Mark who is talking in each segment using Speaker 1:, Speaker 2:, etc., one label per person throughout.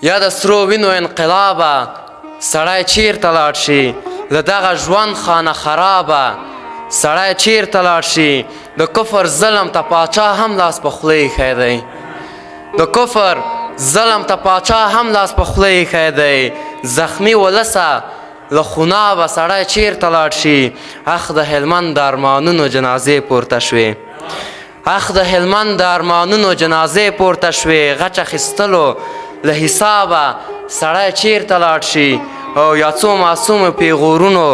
Speaker 1: یا د سرو وینو انقلابه سړی چیرته لاړ شي له دغه ژوند خانه خرابه سړی چیرته لاړ شي د کفر ظلم ته پاچا هم لاس په خوله ایښی دی د کفر ظلم ته پاچا هم لاس په خوله ایښی دی زخمي ولسه له خونابه سړی چیرته لاړ شي اخ د هلمند د ارمانونو جنازې پورته شوې اخ د هلمند د ارمانونو جنازې پورته شوې غچ اخیستلو له حسابه سړی چیرته لاړ شي او یا څو معصومو پیغورونو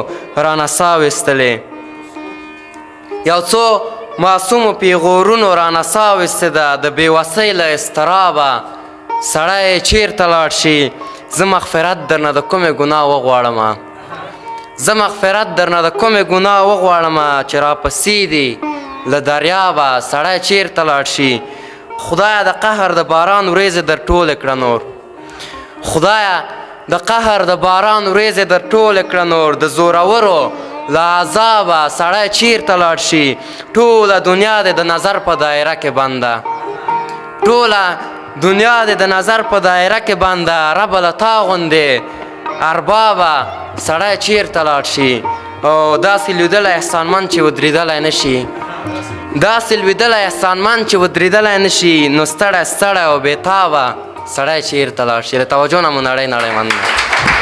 Speaker 1: رانه ساه ویستلې یو څو معصومو پیغورونو رانه ساه ویستې ده د بېوسۍ له اضطرابه سړی چیرته لاړ شي زه مغفرت درنه د کومې ګناه وغواړمه زه مغفرت درنه د کومې ګناه وغواړمه چې راپسې دي له دریابه سړی چیرته لاړ شي خدایه د قهر د باران ورېځې در ټولې کړه نور خدایه د قهر د باران ورېځې در ټولې کړه نور د زورورو له عذابه سړی چیرته لاړ شي ټوله دنیا دې د نظر په دایره کې بنده ټوله دنیا دې د نظر په دایره کې بنده ربه له تا غوندې اربابه سړی چیرته لاړ شي او داسې لوېدلی احسانمند چې ودرېدلی نه شي داسې لوېدلی احسانمند چې ودرېدلی نه شي نو ستړی ستړی او بېتابه سړی چیرته لاړ شي له توجه نه مو نړۍ نړۍ مننه